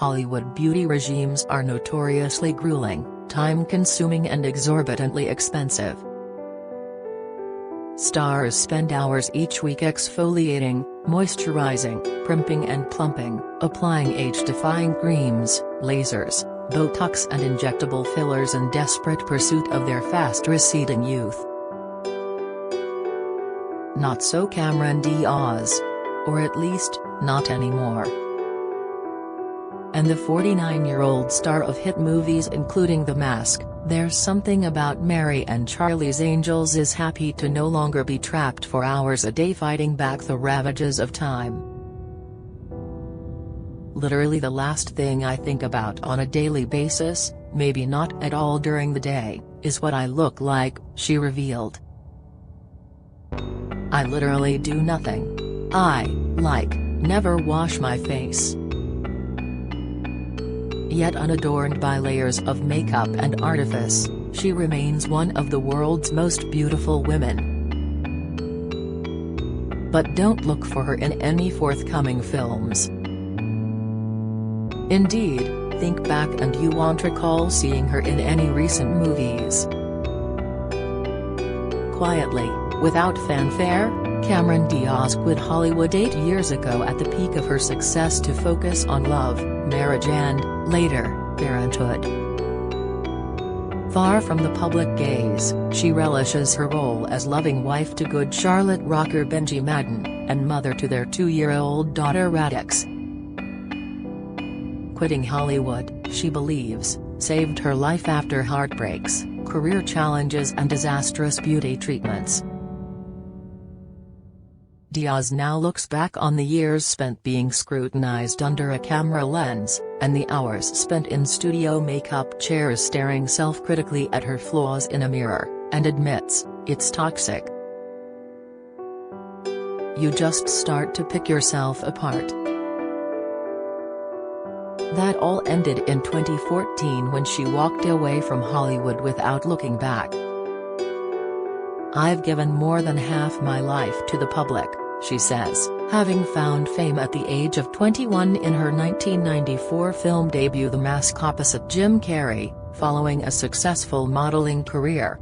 Hollywood beauty regimes are notoriously grueling, time-consuming and exorbitantly expensive. Stars spend hours each week exfoliating, moisturizing, primping and plumping, applying age-defying creams, lasers, Botox and injectable fillers in desperate pursuit of their fast-receding youth. Not so Cameron Diaz. Or at least, not anymore. And the 49-year-old star of hit movies including The Mask, There's Something About Mary and Charlie's Angels is happy to no longer be trapped for hours a day fighting back the ravages of time. Literally the last thing I think about on a daily basis, maybe not at all during the day, is what I look like, she revealed. I literally do nothing. I, never wash my face. Yet unadorned by layers of makeup and artifice, she remains one of the world's most beautiful women. But don't look for her in any forthcoming films. Indeed, think back and you won't recall seeing her in any recent movies. Quietly, without fanfare, Cameron Diaz quit Hollywood 8 years ago at the peak of her success to focus on love, marriage and, later, parenthood. Far from the public gaze, she relishes her role as loving wife to good Charlotte rocker Benji Madden, and mother to their 2-year-old daughter Radix. Quitting Hollywood, she believes, saved her life after heartbreaks, career challenges and disastrous beauty treatments. Diaz now looks back on the years spent being scrutinized under a camera lens, and the hours spent in studio makeup chairs staring self-critically at her flaws in a mirror, and admits, it's toxic. You just start to pick yourself apart. That all ended in 2014 when she walked away from Hollywood without looking back. I've given more than half my life to the public, she says, having found fame at the age of 21 in her 1994 film debut The Mask opposite Jim Carrey, following a successful modeling career.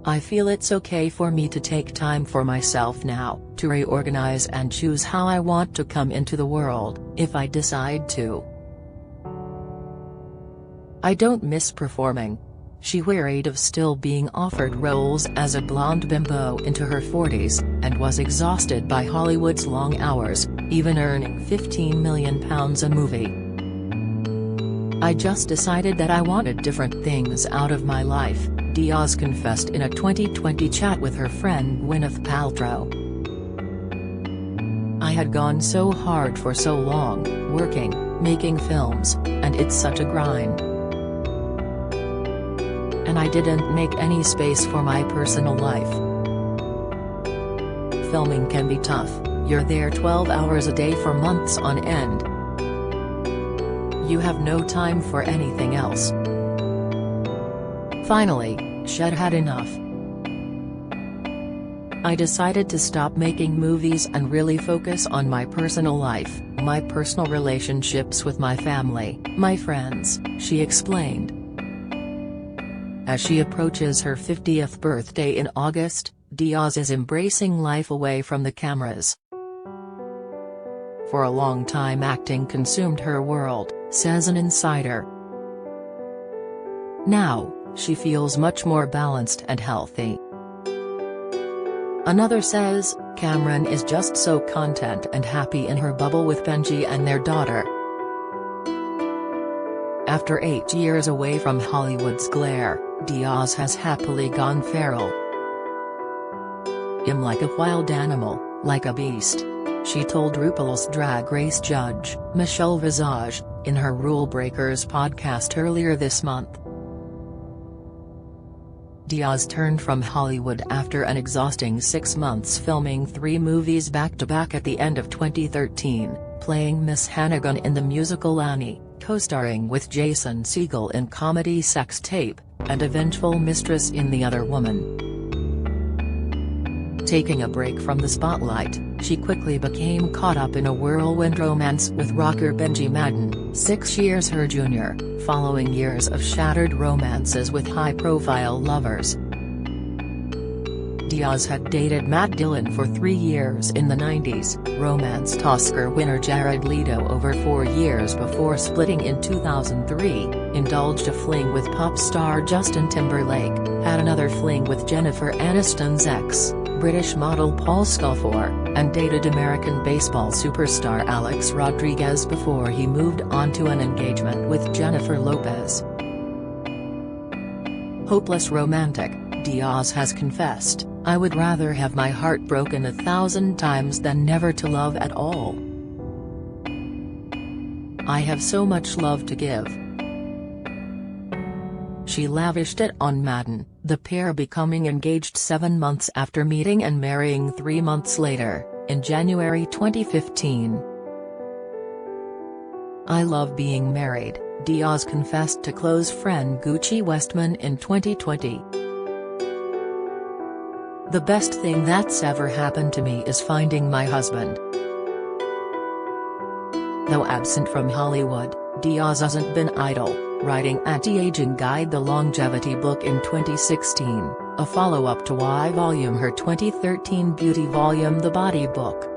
I feel it's okay for me to take time for myself now, to reorganize and choose how I want to come into the world, if I decide to. I don't miss performing. She wearied of still being offered roles as a blonde bimbo into her 40s, and was exhausted by Hollywood's long hours, even earning £15 million a movie. I just decided that I wanted different things out of my life, Diaz confessed in a 2020 chat with her friend Gwyneth Paltrow. I had gone so hard for so long, working, making films, and it's such a grind. And I didn't make any space for my personal life. Filming can be tough, you're there 12 hours a day for months on end. You have no time for anything else. Finally, she'd had enough. I decided to stop making movies and really focus on my personal life, my personal relationships with my family, my friends, she explained. As she approaches her 50th birthday in August, Diaz is embracing life away from the cameras. For a long time acting consumed her world, says an insider. Now, she feels much more balanced and healthy. Another says, Cameron is just so content and happy in her bubble with Benji and their daughter. After 8 years away from Hollywood's glare, Diaz has happily gone feral. I'm like a wild animal, like a beast, she told RuPaul's Drag Race judge, Michelle Visage, in her Rule Breakers podcast earlier this month. Diaz turned from Hollywood after an exhausting 6 months filming 3 movies back-to-back at the end of 2013, playing Miss Hannigan in the musical Annie, co-starring with Jason Segel in comedy Sex Tape, and a vengeful mistress in The Other Woman. Taking a break from the spotlight, she quickly became caught up in a whirlwind romance with rocker Benji Madden, 6 years her junior, following years of shattered romances with high-profile lovers. Diaz had dated Matt Dillon for 3 years in the 90s, romanced Oscar winner Jared Leto over 4 years before splitting in 2003, indulged a fling with pop star Justin Timberlake, had another fling with Jennifer Aniston's ex, British model Paul Sculford, and dated American baseball superstar Alex Rodriguez before he moved on to an engagement with Jennifer Lopez. Hopeless romantic, Diaz has confessed, "I would rather have my heart broken 1,000 times than never to love at all. I have so much love to give." She lavished it on Madden, the pair becoming engaged 7 months after meeting and marrying 3 months later, in January 2015. "I love being married," Diaz confessed to close friend Gucci Westman in 2020. "The best thing that's ever happened to me is finding my husband." Though absent from Hollywood, Diaz hasn't been idle, writing Anti-Aging Guide the Longevity book in 2016, a follow-up to Y Volume her 2013 beauty volume The Body Book.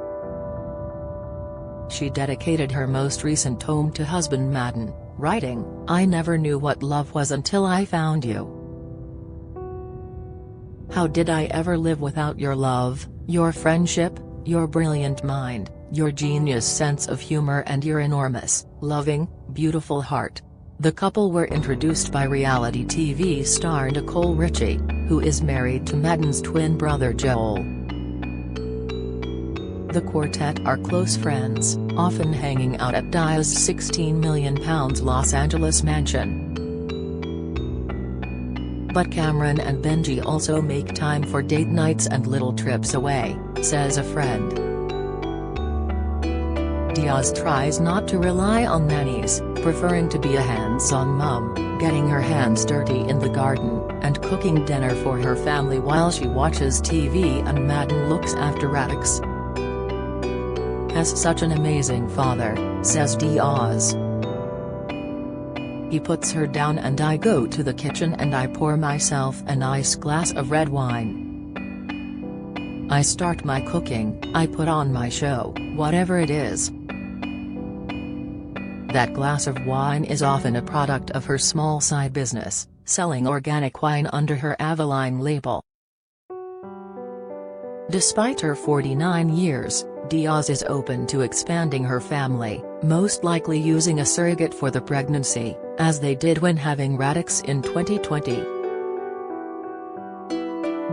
She dedicated her most recent tome to husband Madden, writing, "I never knew what love was until I found you. How did I ever live without your love, your friendship, your brilliant mind, your genius sense of humor and your enormous, loving, beautiful heart." The couple were introduced by reality TV star Nicole Richie, who is married to Madden's twin brother Joel. The quartet are close friends, often hanging out at Diaz's £16 million Los Angeles mansion. But Cameron and Benji also make time for date nights and little trips away, says a friend. Diaz tries not to rely on nannies, preferring to be a hands-on mom, getting her hands dirty in the garden, and cooking dinner for her family while she watches TV and Madden looks after Alex. "Has such an amazing father," says Diaz. "He puts her down and I go to the kitchen and I pour myself a nice glass of red wine. I start my cooking, I put on my show, whatever it is." That glass of wine is often a product of her small side business, selling organic wine under her Avaline label. Despite her 49 years, Diaz is open to expanding her family, most likely using a surrogate for the pregnancy, as they did when having Radix in 2020.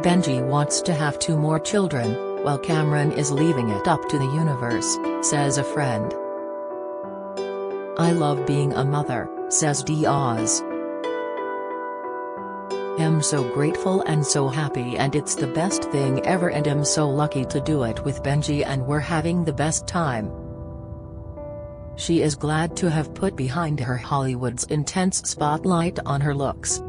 Benji wants to have 2 more children, while Cameron is leaving it up to the universe, says a friend. "I love being a mother," says Diaz. "I'm so grateful and so happy and it's the best thing ever and I'm so lucky to do it with Benji and we're having the best time." She is glad to have put behind her Hollywood's intense spotlight on her looks.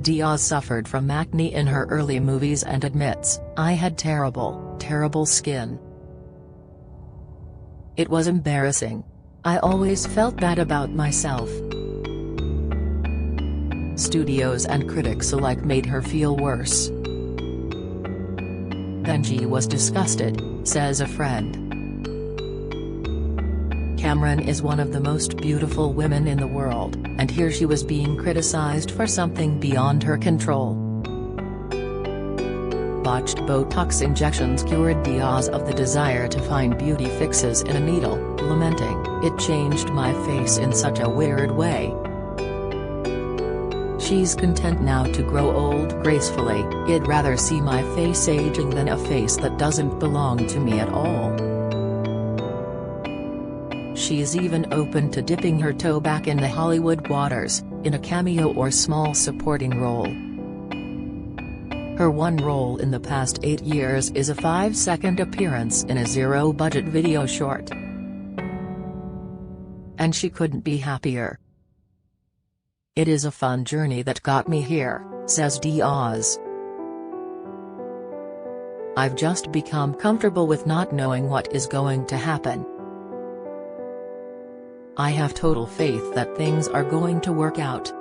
Diaz suffered from acne in her early movies and admits, "I had terrible skin. It was embarrassing. I always felt bad about myself." Studios and critics alike made her feel worse. "Benji was disgusted," says a friend. Cameron is one of the most beautiful women in the world, and here she was being criticized for something beyond her control. Botched Botox injections cured Diaz of the desire to find beauty fixes in a needle, lamenting, "It changed my face in such a weird way." She's content now to grow old gracefully, "I'd rather see my face aging than a face that doesn't belong to me at all." She's even open to dipping her toe back in the Hollywood waters, in a cameo or small supporting role. Her one role in the past 8 years is a 5-second appearance in a zero-budget video short. And she couldn't be happier. "It is a fun journey that got me here," says Diaz. I've just become comfortable with not knowing what is going to happen. I have total faith that things are going to work out.